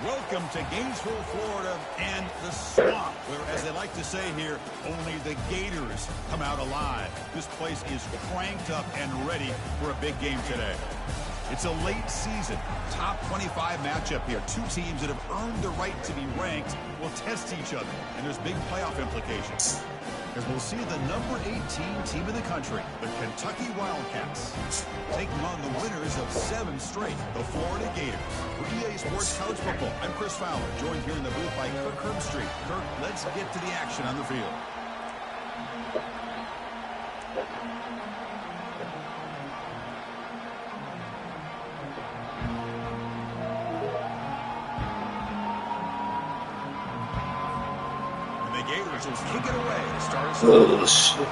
Welcome to Gainesville, Florida, and the swamp, where, as they like to say here, only the Gators come out alive. This place is cranked up and ready for a big game today. It's a late season, top 25 matchup here. Two teams that have earned the right to be ranked will test each other, and there's big playoff implications. As we'll see the number 18 team in the country, the Kentucky Wildcats, taking on the winners of 7 straight, the Florida Gators. For EA Sports College Football, I'm Chris Fowler, joined here in the booth by Kirk Herbstreit. Kirk, let's get to the action on the field. Gators will kick it away to start us off.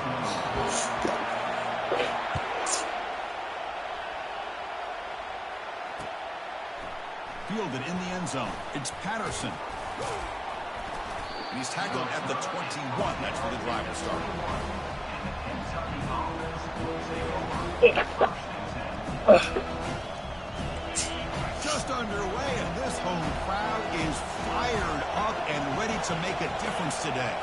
Fielded in the end zone. It's Patterson. He's tackled at the 21. That's where the drive will start. Just underway, and this home crowd is fired up and ready to make a difference today.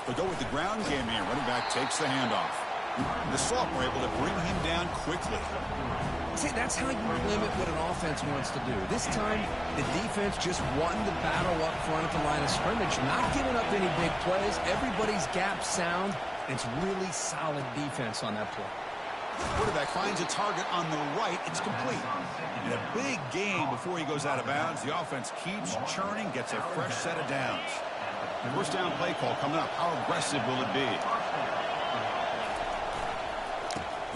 They'll go with the ground game here. Running back takes the handoff. The sophomore able to bring him down quickly. See, that's how you limit what an offense wants to do. This time, the defense just won the battle up front at the line of scrimmage, not giving up any big plays. Everybody's gap sound. It's really solid defense on that play. Quarterback finds a target on the right. It's complete. In a big game before he goes out of bounds, the offense keeps churning, gets a fresh set of downs. First down play call coming up. How aggressive will it be?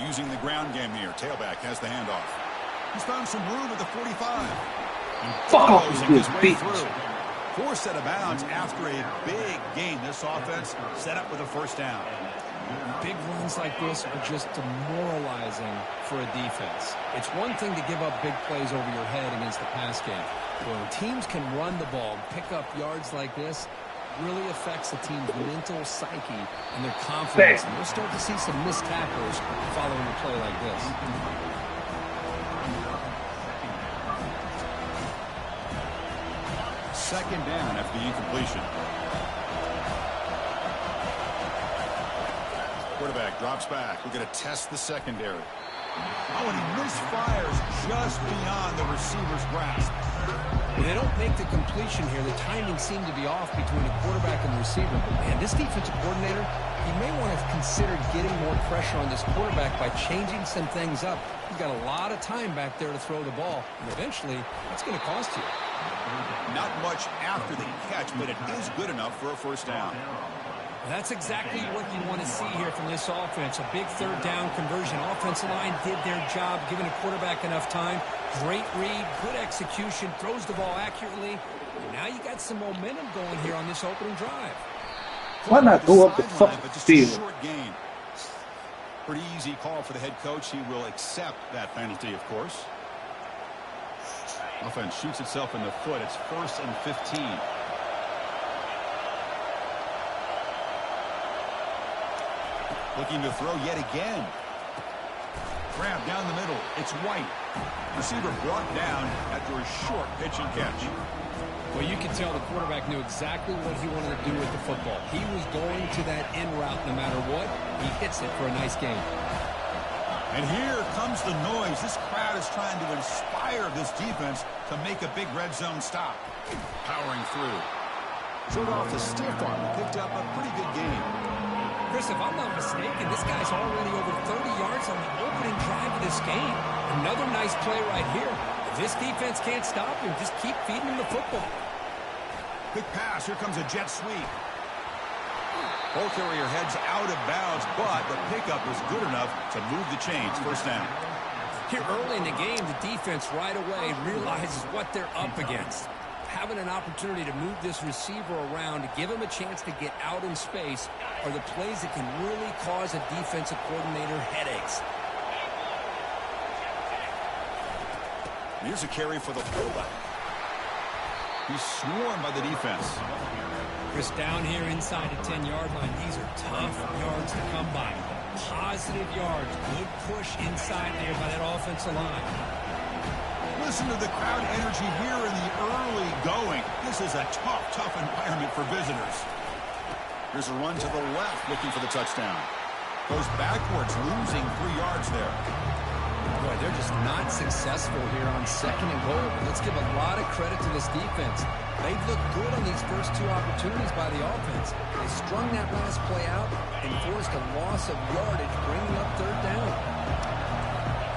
Using the ground game here. Tailback has the handoff. He's found some room at the 45. Fuck off with this bitch. Forced set of bounds after a big game. This offense set up with a first down. Big runs like this are just demoralizing for a defense. It's one thing to give up big plays over your head against the pass game. When teams can run the ball, pick up yards like this, really affects the team's mental psyche and their confidence. And we'll start to see some missed tackles following a play like this. Second down after the incompletion. Quarterback drops back. We're going to test the secondary. Oh, and he misfires just beyond the receiver's grasp. When they don't make the completion here, the timing seemed to be off between the quarterback and the receiver. But man, this defensive coordinator, he may want to consider getting more pressure on this quarterback by changing some things up. He's got a lot of time back there to throw the ball, and eventually, that's going to cost you. Not much after the catch, but it is good enough for a first down. That's exactly what you want to see here from this offense. A big third down conversion. Offensive line did their job, giving the quarterback enough time. Great read, good execution, throws the ball accurately. And now you got some momentum going here on this opening drive. Why not go up the fucking field? Short game. Pretty easy call for the head coach. He will accept that penalty, of course. Offense shoots itself in the foot. It's 1st and 15. Looking to throw yet again. Grab down the middle. It's White. Receiver brought down after a short pitch and catch. Well, you can tell the quarterback knew exactly what he wanted to do with the football. He was going to that in route no matter what. He hits it for a nice game. And here comes the noise. This crowd is trying to inspire this defense to make a big red zone stop. Powering through. Showed off the stiff arm and picked up a pretty good game. Chris, if I'm not mistaken, this guy's already over 30 yards on the opening drive of this game. Another nice play right here. If this defense can't stop him, just keep feeding him the football. Quick pass. Here comes a jet sweep. Ball carrier heads out of bounds, but the pickup was good enough to move the chains. First down. Here early in the game, the defense right away realizes what they're up against. Having an opportunity to move this receiver around to give him a chance to get out in space are the plays that can really cause a defensive coordinator headaches. Here's a carry for the fullback. He's swarmed by the defense. Chris, down here inside the 10-yard line, these are tough yards to come by. Positive yards, good push inside there by that offensive line. listen to the crowd energy here in the early going. This is a tough environment for visitors. Here's a run to the left, looking for the touchdown. Goes backwards, losing 3 yards there. Boy, they're just not successful here on 2nd and goal. But let's give a lot of credit to this defense. They've looked good on these first 2 opportunities by the offense. They strung that last play out and forced a loss of yardage, bringing up 3rd down.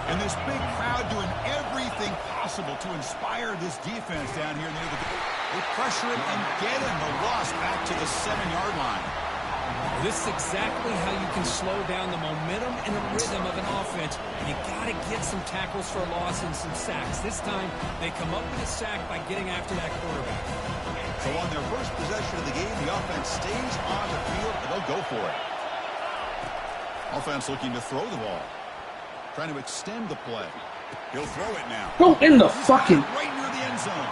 And this big crowd doing everything possible to inspire this defense down here near the goal. They pressure it and get him. The loss back to the 7-yard line. This is exactly how you can slow down the momentum and the rhythm of an offense. You got to get some tackles for a loss and some sacks. This time, they come up with a sack by getting after that quarterback. So on their first possession of the game, the offense stays on the field, and they'll go for it. Offense looking to throw the ball. Trying to extend the play. He'll throw it now. Go in the fucking... Right near the end zone.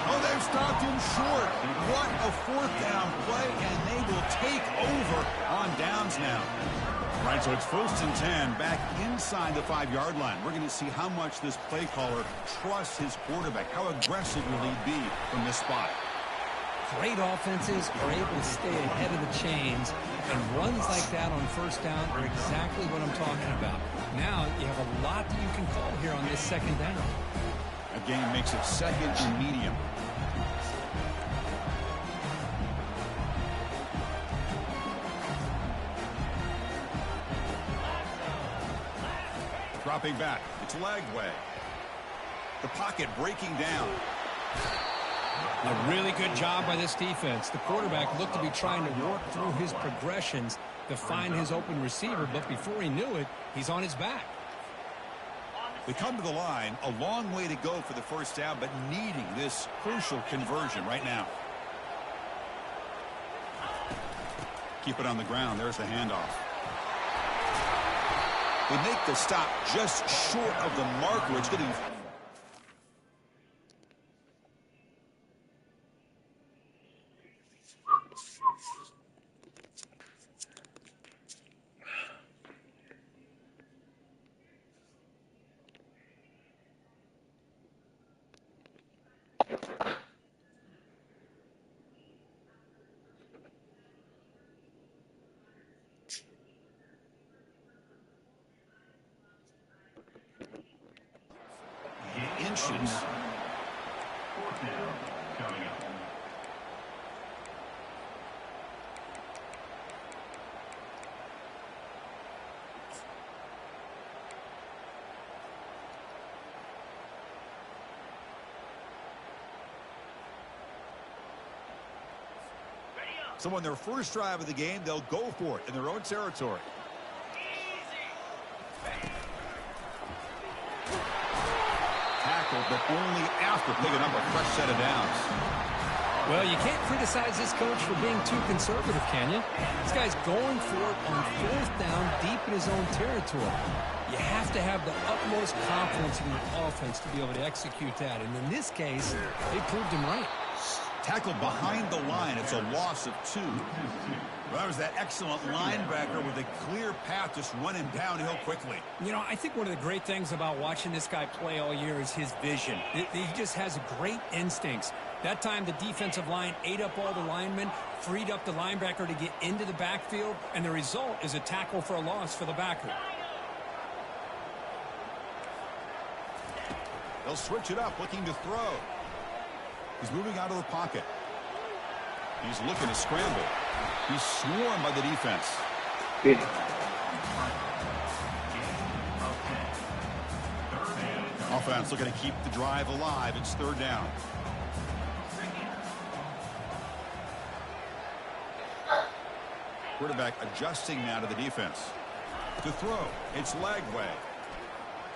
Oh, they've stopped him short. What a 4th down play, and they will take over on downs now. Right, so it's 1st and 10, back inside the 5-yard line. We're going to see how much this play caller trusts his quarterback. How aggressive will he be from this spot? Great offenses are able to stay ahead of the chains, and runs like that on 1st down are exactly what I'm talking about. Now you have a lot that you can call here on this 2nd down. Again, makes it 2nd and medium. Dropping back, it's Lagway. The pocket breaking down. A really good job by this defense. The quarterback looked to be trying to work through his progressions to find his open receiver, but before he knew it, he's on his back. We come to the line, a long way to go for the 1st down, but needing this crucial conversion right now. Keep it on the ground. There's the handoff. They make the stop just short of the marker. It's going to be... inches. So on their first drive of the game, they'll go for it in their own territory. But only after picking up a fresh set of downs. Well, you can't criticize this coach for being too conservative, can you? This guy's going for it on 4th down deep in his own territory. You have to have the utmost confidence in your offense to be able to execute that. And in this case, they proved him right. Tackled behind the line. It's a loss of 2. Well, that was that excellent linebacker with a clear path just running downhill quickly. You know, I think one of the great things about watching this guy play all year is his vision. He just has great instincts. That time, the defensive line ate up all the linemen, freed up the linebacker to get into the backfield, and the result is a tackle for a loss for the backer. They'll switch it up, looking to throw. He's moving out of the pocket. He's looking to scramble. He's swarmed by the defense. Good. Offense looking to keep the drive alive. It's 3rd down. Quarterback adjusting now to the defense. To throw, it's Lagway.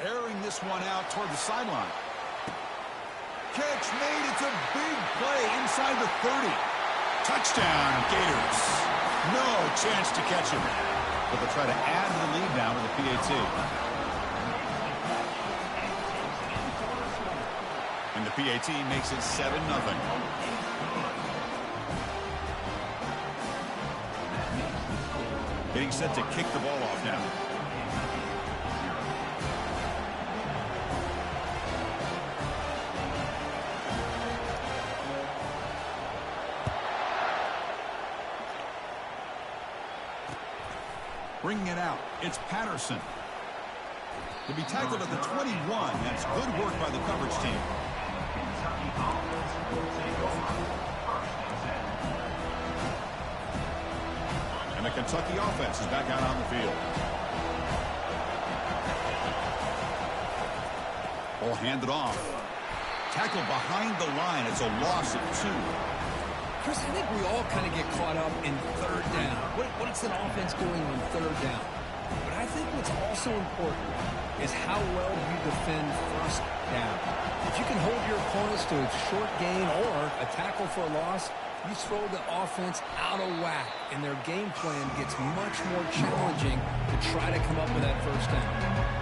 Airing this one out toward the sideline. Catch made. It's a big play inside the 30. Touchdown, Gators. No chance to catch him. But they'll try to add to the lead now with the PAT. And the PAT makes it 7-0. Getting set to kick the ball off now. Bringing it out, it's Patterson. To be tackled at the 21, that's good work by the coverage team. And the Kentucky offense is back out on the field. Ball handed off. Tackle behind the line. It's a loss of 2. Chris, I think we all kind of get caught up in third down. What's an offense doing on third down? But I think what's also important is how well you defend first down. If you can hold your opponents to a short gain or a tackle for a loss, you throw the offense out of whack, and their game plan gets much more challenging to try to come up with that first down.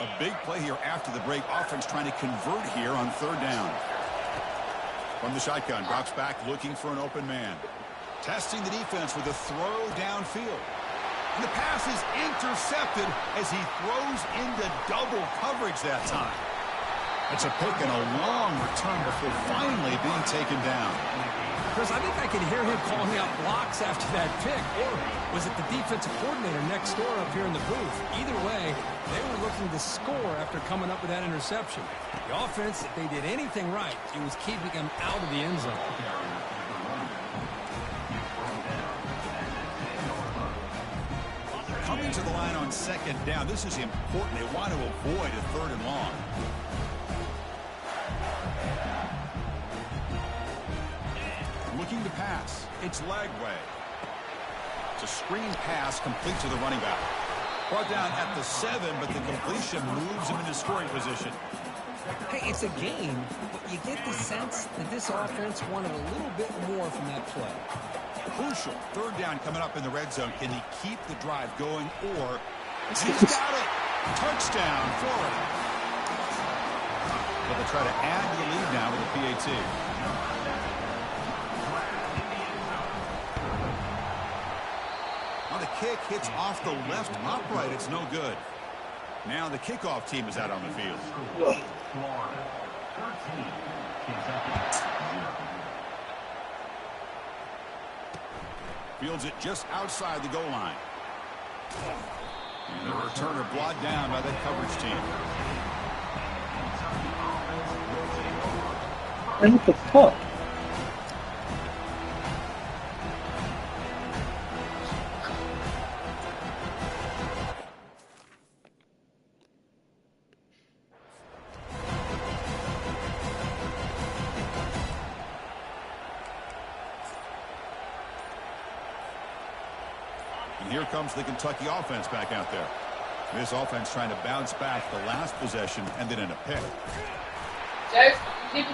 A big play here after the break. Offense trying to convert here on third down. From the shotgun, drops back looking for an open man. Testing the defense with a throw downfield. And the pass is intercepted as he throws into double coverage that time. It's a pick and a long return before finally being taken down. Chris, I think I can hear him calling out blocks after that pick. Or was it the defensive coordinator next door up here in the booth? Either way, they were looking to score after coming up with that interception. The offense, if they did anything right, it was keeping them out of the end zone. Coming to the line on second down, this is important. They want to avoid a third and long. Looking to pass. It's Lagway. It's a screen pass complete to the running back. Brought down at the 7, but the completion moves him into scoring position. Hey, it's a game, but you get the sense that this offense wanted a little bit more from that play. Crucial. Third down coming up in the red zone. Can he keep the drive going, or he's got it. Touchdown, Florida. But they'll try to add to the lead now with a PAT. Now the kick hits off the left upright. It's no good. Now the kickoff team is out on the field. Fields it just outside the goal line. And the returner brought down by that coverage team. And what the fuck? And here comes the Kentucky offense back out there. This offense trying to bounce back. The last possession ended in a pick.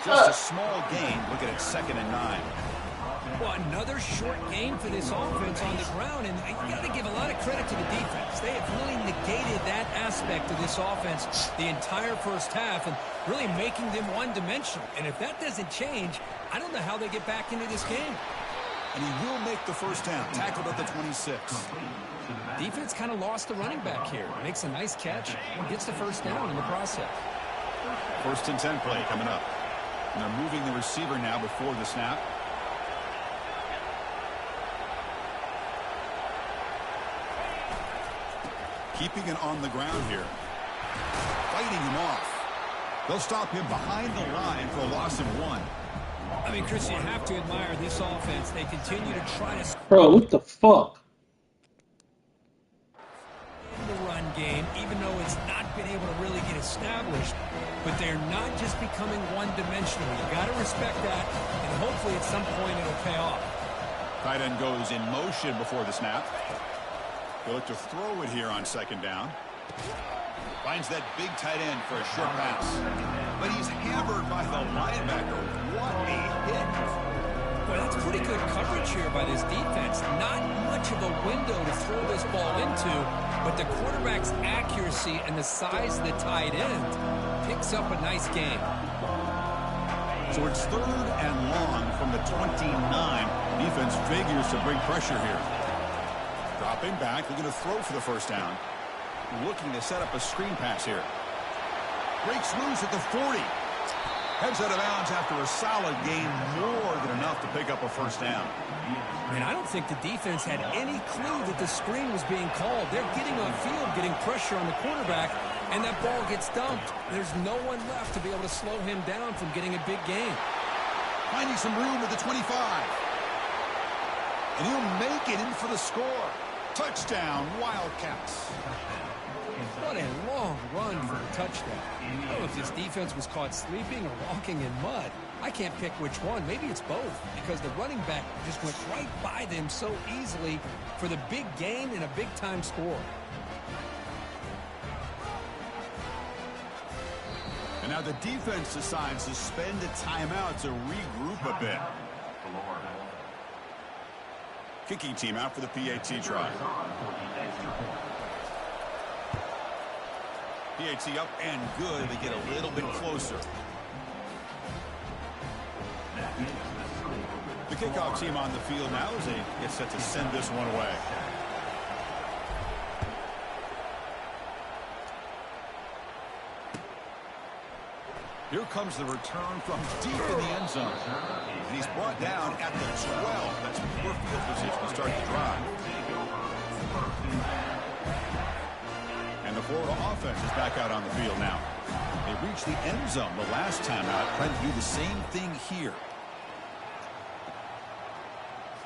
Just a small gain. Looking at 2nd and 9. Well, another short game for this offense on the ground, and you got to give a lot of credit to the defense. They have really negated that aspect of this offense the entire first half and really making them one-dimensional. And if that doesn't change, I don't know how they get back into this game. And he will make the first down. Tackled at the 26. Defense kind of lost the running back here. Makes a nice catch and gets the first down in the process. 1st and 10 play coming up. And they're moving the receiver now before the snap. Keeping it on the ground here. Fighting him off. They'll stop him behind the line for a loss of 1. I mean, Chris, you have to admire this offense. They continue to try to... Bro, what the fuck? ...the run game, even though it's not been able to really get established. But they're not just becoming one-dimensional. You got to respect that, and hopefully at some point it'll pay off. Tight end goes in motion before the snap. They'll look to throw it here on 2nd down. Finds that big tight end for a short pass. but he's hammered by the linebacker. What a hit. Well, that's pretty good coverage here by this defense. Not much of a window to throw this ball into, but the quarterback's accuracy and the size of the tight end picks up a nice gain. So it's 3rd and long from the 29. Defense figures to bring pressure here. Dropping back, looking to throw for the first down. Looking to set up a screen pass here. Breaks loose at the 40. Heads out of bounds after a solid gain, more than enough to pick up a first down. And I don't think the defense had any clue that the screen was being called. They're getting on field, getting pressure on the quarterback, and that ball gets dumped. There's no one left to be able to slow him down from getting a big gain. Finding some room at the 25. And he'll make it in for the score. Touchdown, Wildcats. What a long run for a touchdown. I don't know if this defense was caught sleeping or walking in mud. I can't pick which one. Maybe it's both, because the running back just went right by them so easily for the big gain and a big-time score. And now the defense decides to spend a timeout to regroup a bit. Kicking team out for the PAT try. PAT up and good. They get a little bit closer. The kickoff team on the field now as they get set to send this one away. Here comes the return from deep in the end zone. And he's brought down at the 12. That's poor field position to start the drive. And the Florida offense is back out on the field now. They reached the end zone the last time out, trying to do the same thing here.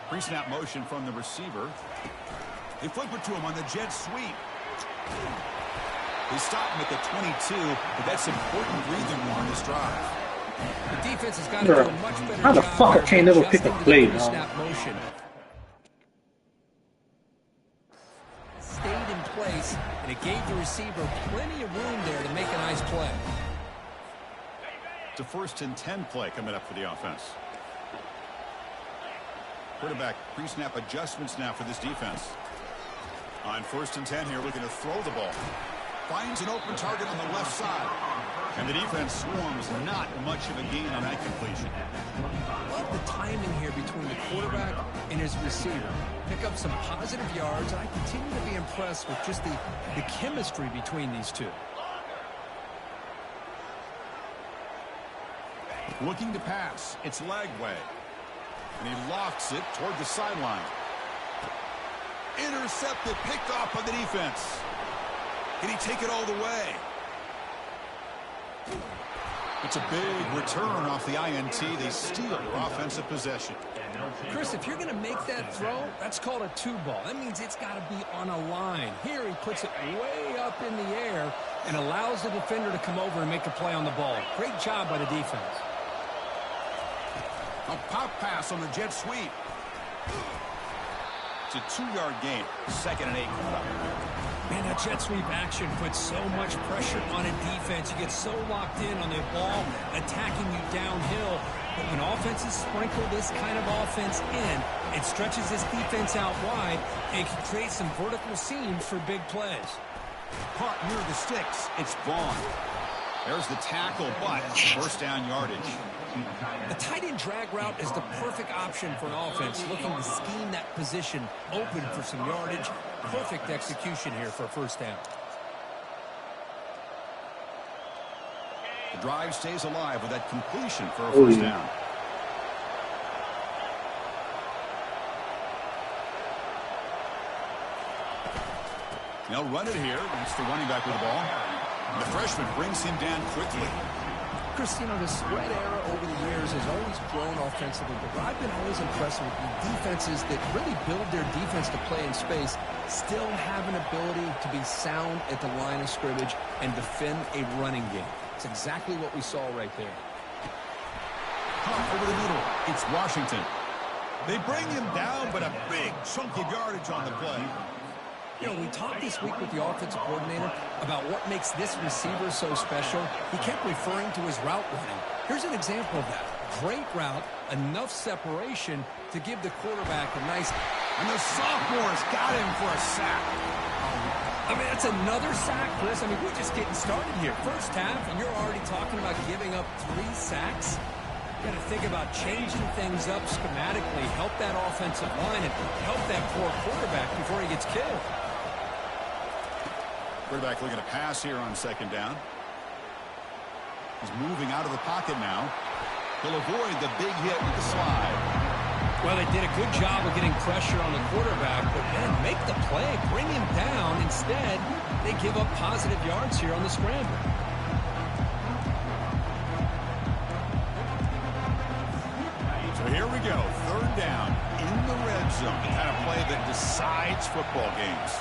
Pre-snap motion from the receiver. They flip it to him on the jet sweep. They stop him at the 22, but that's important breathing room on this drive. The defense has got to do a much better How the job fuck I can't never adjusting pick a to the play, pre-snap man? motion. Stayed in place, and it gave the receiver plenty of room there to make a nice play. It's a 1st and 10 play coming up for the offense. Quarterback pre-snap adjustments now for this defense. On 1st and 10 here, looking to throw the ball. Finds an open target on the left side. And the defense swarms, not much of a gain on that completion. Love the timing here between the quarterback and his receiver. Pick up some positive yards, and I continue to be impressed with just the chemistry between these two. Looking to pass. It's Lagway. And he lofts it toward the sideline. Intercepted, picked off by the defense. Can he take it all the way? It's a big return off the INT. They steal their offensive possession. Chris, if you're going to make that throw, that's called a 2-ball. That means it's got to be on a line. Here he puts it way up in the air and allows the defender to come over and make a play on the ball. Great job by the defense. A pop pass on the jet sweep. It's a 2-yard gain. 2nd and 8 coming up. Man, that jet sweep action puts so much pressure on a defense. You get so locked in on the ball attacking you downhill. But when offenses sprinkle this kind of offense in, it stretches this defense out wide and can create some vertical seams for big plays. Caught near the sticks. It's Vaughn. There's the tackle, but 1st down yardage. The tight end drag route is the perfect option for an offense looking to scheme that position open for some yardage. Perfect execution here for a 1st down. The drive stays alive with that completion for a 1st down. They'll run it here. It's the running back with the ball. And the freshman brings him down quickly. Chris, you know, the spread era over the years has always grown offensively, but I've been always impressed with the defenses that really build their defense to play in space, still have an ability to be sound at the line of scrimmage and defend a running game. It's exactly what we saw right there. Over the middle, it's Washington. They bring him down, but a big chunk of yardage on the play. You know, we talked this week with the offensive coordinator about what makes this receiver so special. He kept referring to his route running. Here's an example of that. Great route, enough separation to give the quarterback a nice... And the sophomore's got him for a sack. I mean, that's another sack, Chris. I mean, we're just getting started here. First half, and you're already talking about giving up 3 sacks. You got to think about changing things up schematically, help that offensive line, and help that poor quarterback before he gets killed. Quarterback looking to pass here on second down. He's moving out of the pocket now. He'll avoid the big hit with the slide. Well, they did a good job of getting pressure on the quarterback, but then make the play, bring him down. Instead, they give up positive yards here on the scramble. So here we go, third down in the red zone. The kind of play that decides football games.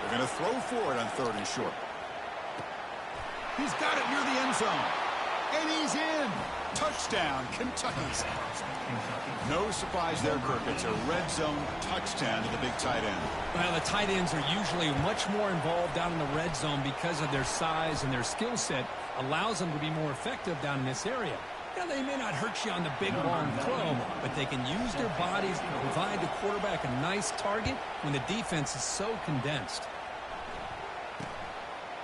They're going to throw for it on third and short. He's got it near the end zone. And he's in. Touchdown, Kentucky. No surprise there, Kirk. It's a red zone touchdown to the big tight end. Well, the tight ends are usually much more involved down in the red zone because of their size and their skill set allows them to be more effective down in this area. Now, they may not hurt you on the big, long throw, but they can use their bodies to provide the quarterback a nice target when the defense is so condensed.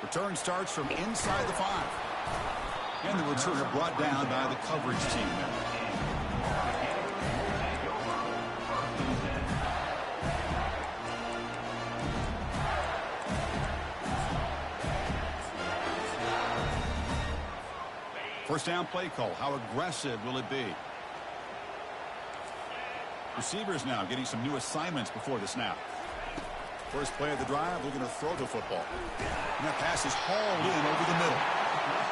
Return starts from inside the 5. And the returner brought down by the coverage team there. First down play call. How aggressive will it be? Receivers now getting some new assignments before the snap. First play of the drive, looking to throw the football. And that pass is hauled in over the middle.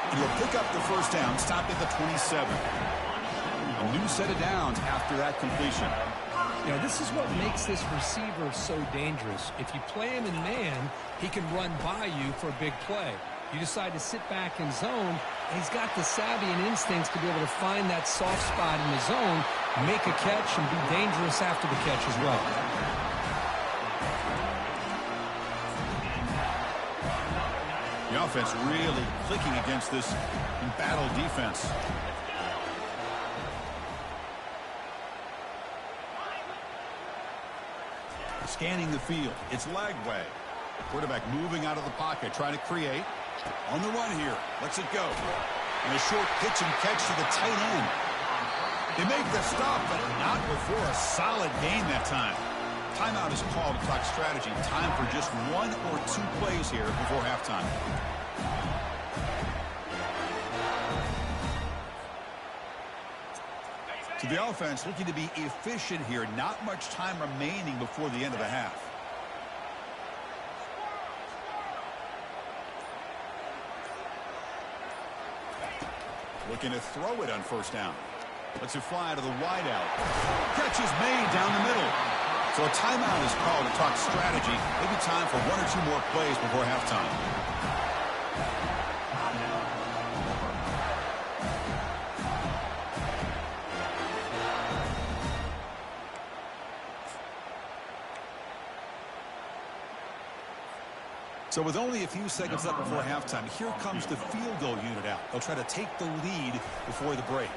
And he'll pick up the first down, stopped at the 27. A new set of downs after that completion. You know, this is what makes this receiver so dangerous. If you play him in man, he can run by you for a big play. You decide to sit back in zone, and he's got the savvy and instincts to be able to find that soft spot in the zone, make a catch, and be dangerous after the catch as well. The offense really clicking against this embattled defense. Scanning the field. It's leg way. Quarterback moving out of the pocket, trying to create. On the run here. Lets it go. And a short pitch and catch to the tight end. They make the stop, but not before a solid gain that time. Timeout is called to talk strategy. Time for just 1 or 2 plays here before halftime. So the offense looking to be efficient here. Not much time remaining before the end of the half. Looking to throw it on first down. Lets it fly to the wideout. Catch is made down the middle. So a timeout is called to talk strategy. Maybe time for 1 or 2 more plays before halftime. So with only a few seconds left before halftime, here comes the field goal unit out. They'll try to take the lead before the break.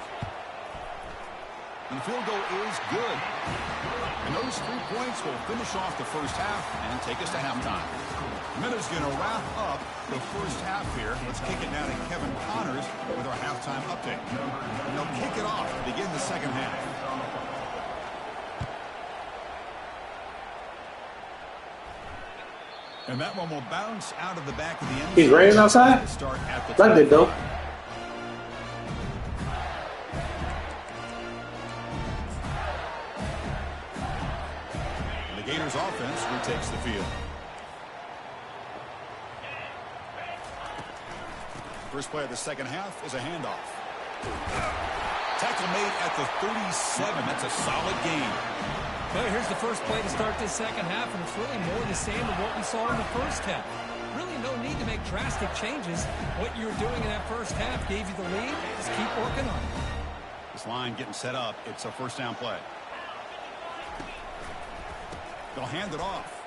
And the field goal is good. And those 3 points will finish off the first half and take us to halftime. Minutes going to wrap up the first half here. Let's kick it now to Kevin Connors with our halftime update. And they'll kick it off to begin the second half. And that one will bounce out of the back of the end zone. He's raining outside? Start at the Like that, though. The Gators offense retakes the field. First play of the second half is a handoff. Tackle made at the 37. That's a solid gain. Well, here's the first play to start this second half, and it's really more the same of what we saw in the first half. Really no need to make drastic changes. What you were doing in that first half gave you the lead. Just keep working on it. This line getting set up. It's a first down play. They'll hand it off.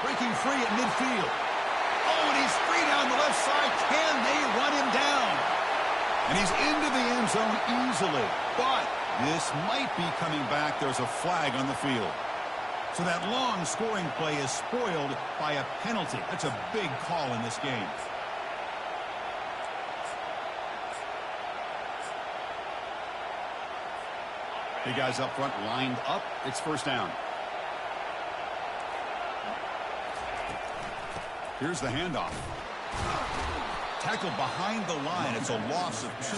Breaking free at midfield. Oh, and he's free down the left side. Can they run him down? And he's into the end zone easily. But this might be coming back. There's a flag on the field. So that long scoring play is spoiled by a penalty. That's a big call in this game. The guys up front lined up. It's first down. Here's the handoff. Tackled behind the line. It's a loss of 2.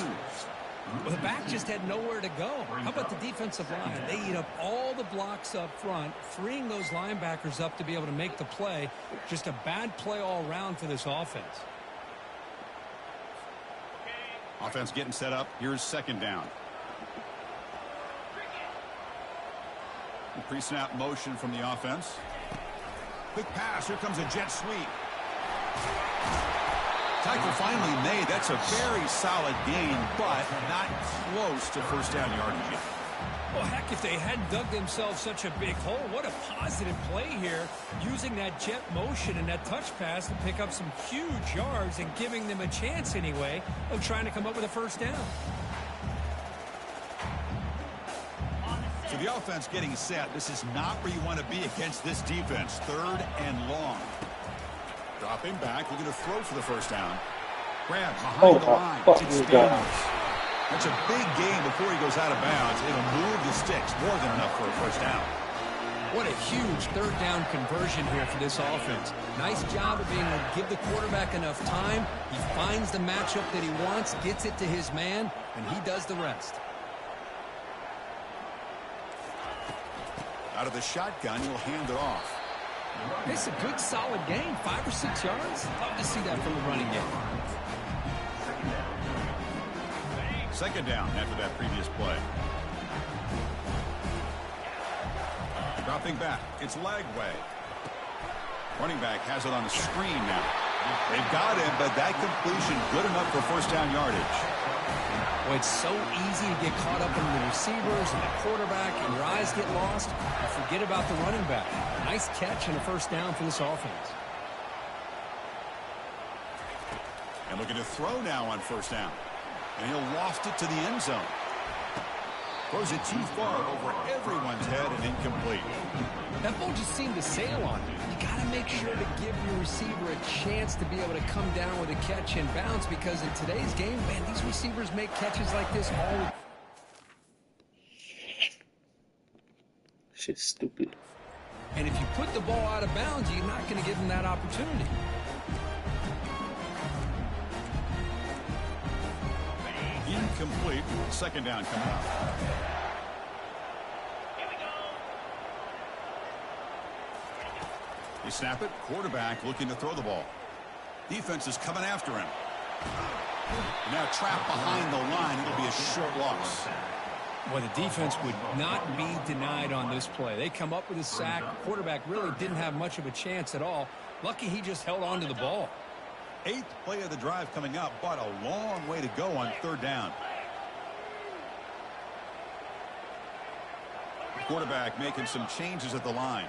Well, the back just had nowhere to go. How about the defensive line? They eat up all the blocks up front, freeing those linebackers up to be able to make the play. Just a bad play all around for this offense. Offense getting set up. Here's second down. Pre-snap motion from the offense. Quick pass. Here comes a jet sweep. Tackle finally made. That's a very solid gain, but not close to first down yardage yet. Well, heck, if they hadn't dug themselves such a big hole, what a positive play here, using that jet motion and that touch pass to pick up some huge yards and giving them a chance anyway of trying to come up with a first down. So the offense getting set. This is not where you want to be against this defense. Third and long. Dropping back, looking to throw for the first down. Grab behind the line. It's Daniels. That's a big gain before he goes out of bounds. It'll move the sticks. More than enough for a first down. What a huge third down conversion here for this offense. Nice job of being able to give the quarterback enough time. He finds the matchup that he wants, gets it to his man, and he does the rest. Out of the shotgun, he'll hand it off. It's a good, solid game. 5 or 6 yards. Love to see that from the running game. Second down after that previous play. Dropping back. It's Lagway. Running back has it on the screen now. They've got him, but that completion good enough for first down yardage. Well, it's so easy to get caught up in the receivers and the quarterback, and your eyes get lost. You forget about the running back. Nice catch and a first down for this offense. And looking to throw now on first down. And he'll loft it to the end zone. Throws it too far over everyone's head and incomplete. That ball just seemed to sail on him. You got to make sure to give your receiver a chance to be able to come down with a catch and bounce, because in today's game, man, these receivers make catches like this all. Shit's stupid. And if you put the ball out of bounds, you're not going to give them that opportunity. Incomplete. Second down coming up. They snap it. Quarterback looking to throw the ball. Defense is coming after him. Now trapped behind the line. It'll be a short loss. Well, the defense would not be denied on this play. They come up with a sack. Quarterback really didn't have much of a chance at all. Lucky he just held on to the ball. 8th play of the drive coming up, but a long way to go on third down. Quarterback making some changes at the line.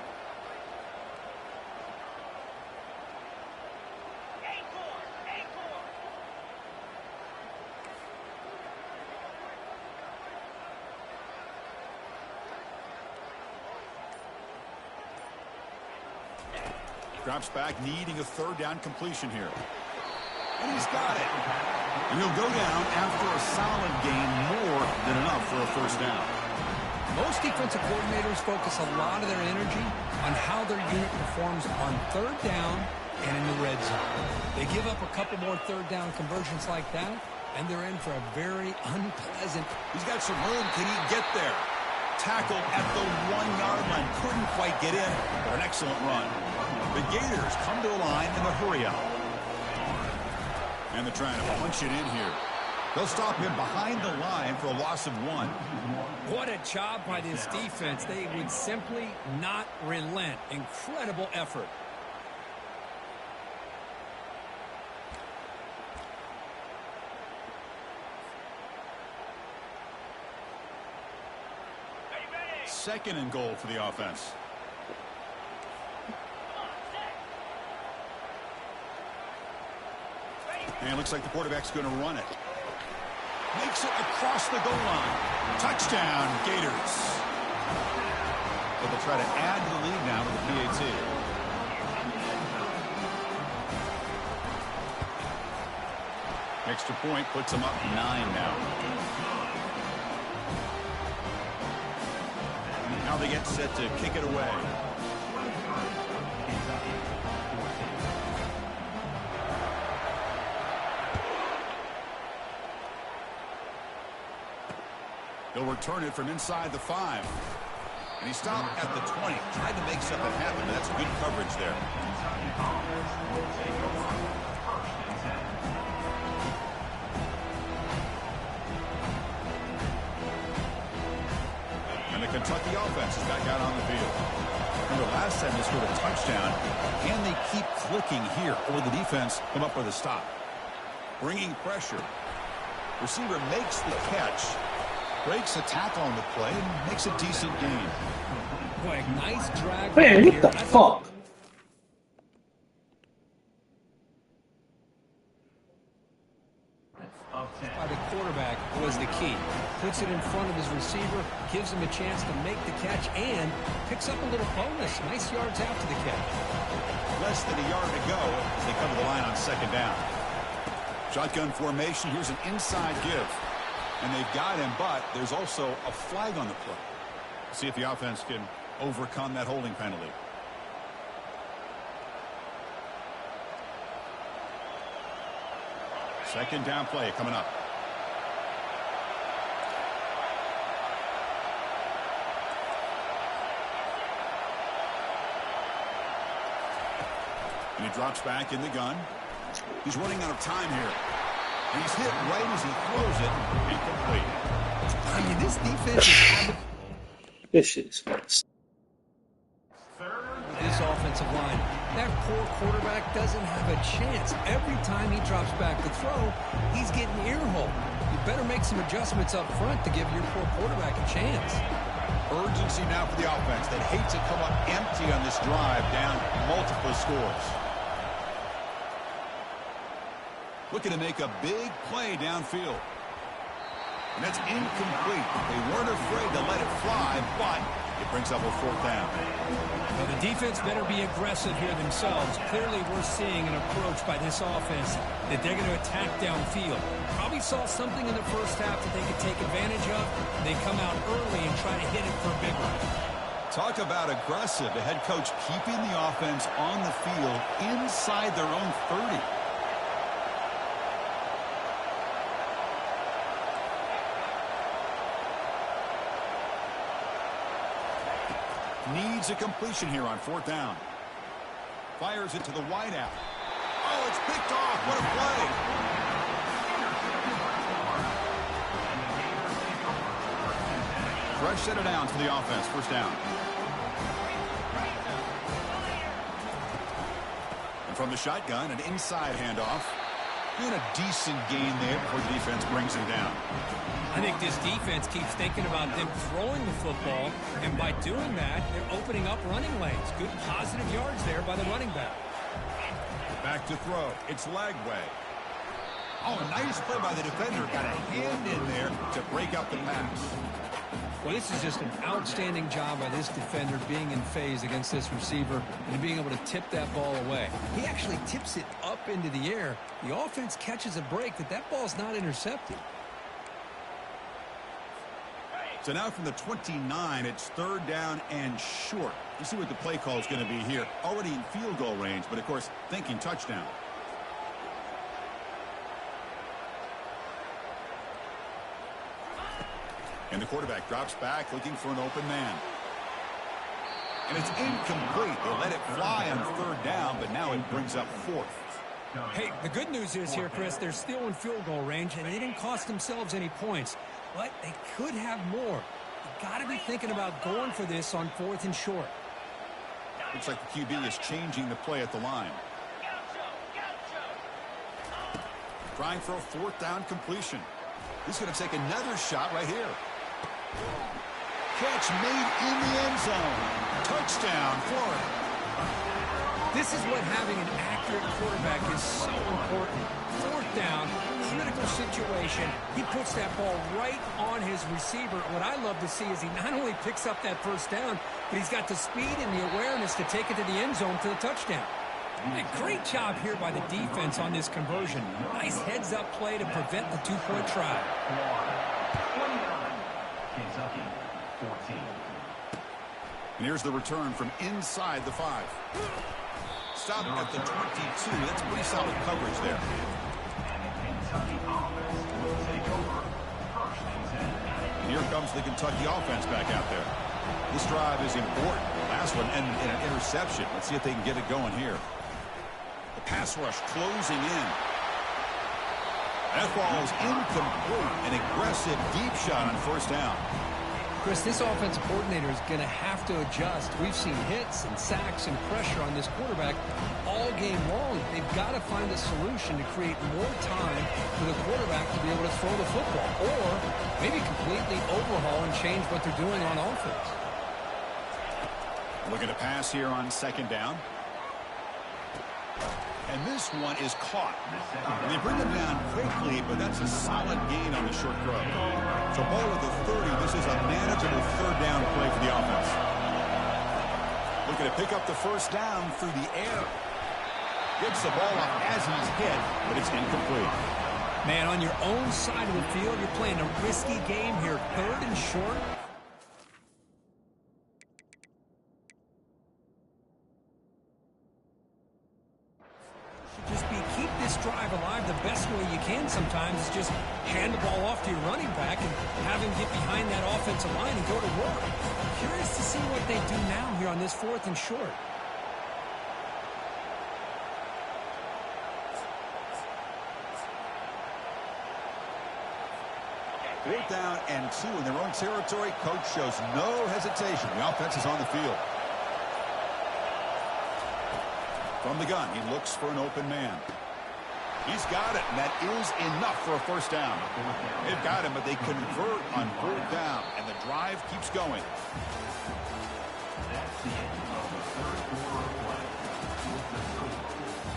Drops back, needing a third down completion here. And he's got it. And he'll go down after a solid gain, more than enough for a first down. Most defensive coordinators focus a lot of their energy on how their unit performs on third down and in the red zone. They give up a couple more third down conversions like that, and they're in for a very unpleasant. He's got some room. Can he get there? Tackled at the 1-yard line. Couldn't quite get in, but an excellent run. The Gators come to the line in the hurry-up. And they're trying to punch it in here. They'll stop him behind the line for a loss of 1. What a job by this defense. They would simply not relent. Incredible effort. second and goal for the offense. And it looks like the quarterback's going to run it. Makes it across the goal line. Touchdown, Gators. But they'll try to add to the lead now with the PAT. Extra point puts them up 9 now. Now they get set to kick it away. He'll return it from inside the 5. And he stopped at the 20. Tried to make something happen, but that's good coverage there. And the Kentucky offense is back out on the field. Remember, last time they scored a touchdown. Can they keep clicking here? Or will the defense come up with a stop? Bringing pressure. Receiver makes the catch. Breaks a tackle on the play and makes a decent gain. Boy, nice drag. Man, what the fuck? By the quarterback was the key. Puts it in front of his receiver, gives him a chance to make the catch, and picks up a little bonus. Nice yards after the catch. Less than a yard to go as they come to the line on second down. Shotgun formation. Here's an inside give. And they've got him, but there's also a flag on the play. See if the offense can overcome that holding penalty. Second down play coming up. And he drops back in the gun. He's running out of time here. And he's hit right as he throws it. Incomplete. I mean, this defense is... This shit is This offensive line, that poor quarterback doesn't have a chance. Every time he drops back to throw, he's getting earholed. You better make some adjustments up front to give your poor quarterback a chance. Urgency now for the offense that hates to come up empty on this drive, down multiple scores. Looking to make a big play downfield. And that's incomplete. They weren't afraid to let it fly, but it brings up a fourth down. Well, the defense better be aggressive here themselves. Clearly, we're seeing an approach by this offense that they're going to attack downfield. Probably saw something in the first half that they could take advantage of. They come out early and try to hit it for a big one. Talk about aggressive. The head coach keeping the offense on the field inside their own 30. Needs a completion here on fourth down. Fires it to the wideout. Oh, it's picked off. What a play. Fresh set of downs for the offense. First down. And from the shotgun, an inside handoff. Doing a decent gain there before the defense brings him down. I think this defense keeps thinking about them throwing the football, and by doing that, they're opening up running lanes. Good positive yards there by the running back. Back to throw. It's Lagway. Oh, nice play by the defender. Got a hand in there to break up the pass. Well, this is just an outstanding job by this defender being in phase against this receiver and being able to tip that ball away. He actually tips it up into the air. The offense catches a break that ball's not intercepted. So now from the 29, it's third down and short. You see what the play call is going to be here. Already in field goal range, but of course, thinking touchdown. And the quarterback drops back looking for an open man. And it's incomplete. They let it fly on third down, but now it brings up fourth. Hey, the good news is here, Chris, they're still in field goal range, and they didn't cost themselves any points. But they could have more. You got to be thinking about going for this on fourth and short. Looks like the QB is changing the play at the line. Trying for a fourth down completion. He's going to take another shot right here. catch made in the end zone. Touchdown, Florida. This is what having an accurate quarterback is so important. Fourth down, critical situation. He puts that ball right on his receiver. What I love to see is he not only picks up that first down, but he's got the speed and the awareness to take it to the end zone for the touchdown. A great job here by the defense on this conversion. Nice heads-up play to prevent the two-point try. Kentucky, 14. And here's the return from inside the 5. Stop at the 22. That's pretty solid coverage there. And here comes the Kentucky offense back out there. This drive is important. Last one and an interception. Let's see if they can get it going here. The pass rush closing in. That ball is incomplete. An aggressive deep shot on first down. Chris, this offensive coordinator is going to have to adjust. We've seen hits and sacks and pressure on this quarterback all game long. They've got to find a solution to create more time for the quarterback to be able to throw the football, or maybe completely overhaul and change what they're doing on offense. Looking to pass here on second down. And this one is caught. And they bring him down quickly, but that's a solid gain on the short throw. So ball at the 30. This is a manageable third down play for the offense. Looking to pick up the first down through the air. Gets the ball up as he's hit, but it's incomplete. Man, on your own side of the field, you're playing a risky game here. Third and short. Just keep this drive alive the best way you can sometimes is just hand the ball off to your running back and have him get behind that offensive line and go to work. Curious to see what they do now here on this fourth and short. Fourth down and 2 in their own territory. Coach shows no hesitation. The offense is on the field. From the gun, he looks for an open man. He's got it, and that is enough for a first down. They've got him, but they convert on fourth down, and the drive keeps going. That's the end of the third quarter of play.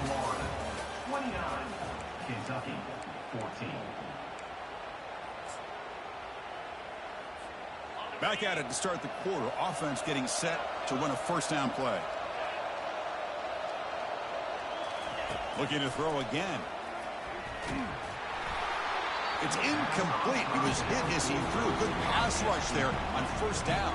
Florida, 29. Kentucky, 14. Back at it to start the quarter. Offense getting set to run a first down play. Looking to throw again. It's incomplete. He was hit as he threw a good pass rush there on first down.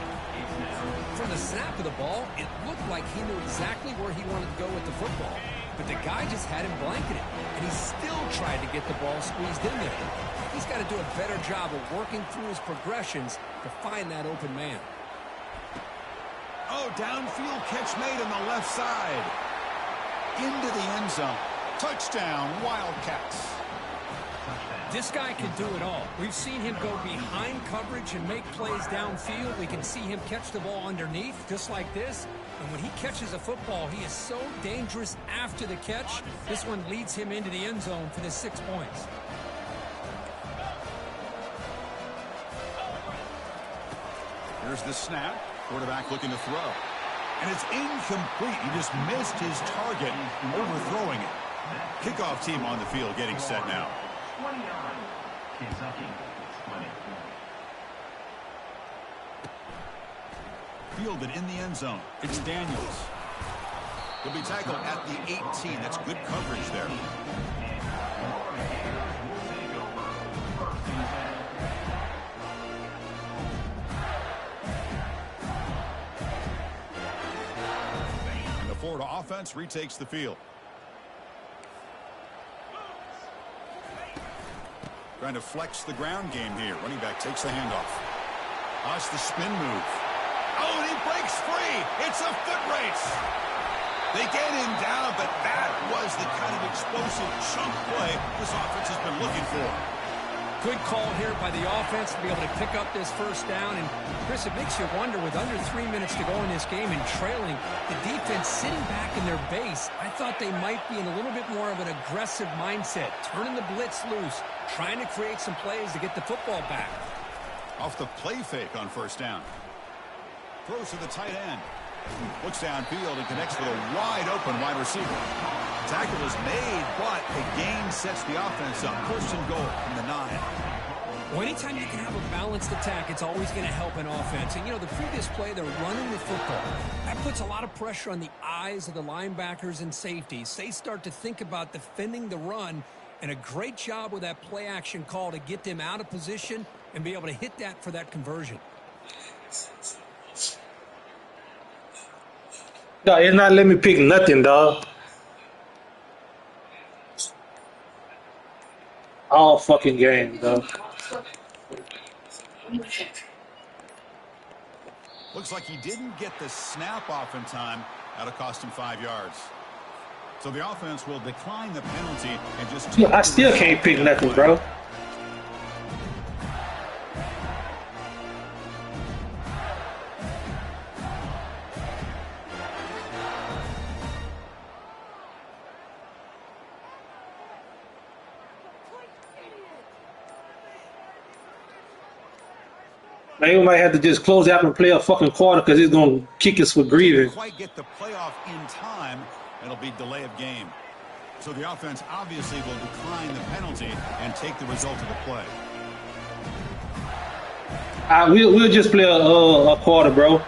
From the snap of the ball, it looked like he knew exactly where he wanted to go with the football. But the guy just had him blanketed, and he still tried to get the ball squeezed in there. He's got to do a better job of working through his progressions to find that open man. Oh, downfield catch made on the left side. Into the end zone. Touchdown, Wildcats. This guy can do it all. We've seen him go behind coverage and make plays downfield. We can see him catch the ball underneath, just like this. And when he catches a football, he is so dangerous after the catch. This one leads him into the end zone for the 6 points. Here's the snap. Quarterback looking to throw. And it's incomplete. He just missed his target, overthrowing it. Kickoff team on the field getting set now. 29. Kentucky, 20. Fielded in the end zone. It's Daniels. He'll be tackled at the 18. That's good coverage there. And the Florida offense retakes the field. Trying to flex the ground game here. Running back takes the handoff. Watch the spin move. Oh, and he breaks free. It's a foot race. They get him down, but that was the kind of explosive chunk play this offense has been looking for. Good call here by the offense to be able to pick up this first down. And, Chris, it makes you wonder, with under 3 minutes to go in this game and trailing, the defense sitting back in their base, I thought they might be in a little bit more of an aggressive mindset, turning the blitz loose, trying to create some plays to get the football back. Off the play fake on first down. Throws to the tight end. Looks downfield and connects with a wide-open wide receiver. Tackle is made, but the gain sets the offense up. First and goal from the 9. Well, anytime you can have a balanced attack, it's always going to help an offense. And, you know, the previous play, they're running the football. That puts a lot of pressure on the eyes of the linebackers and safeties. They start to think about defending the run, and a great job with that play-action call to get them out of position and be able to hit that for that conversion. No, it's not letting me pick nothing, dog. All fucking game, dog. Looks like he didn't get the snap off in time. That'll cost him 5 yards. So the offense will decline the penalty and just... I still can't pick nothing, bro. Man, we might have to just close out and play a fucking quarter because he's going to kick us for grieving. Quite get the playoff in time. It'll be delay of game. So the offense obviously will decline the penalty and take the result of the play. We'll just play a quarter, bro.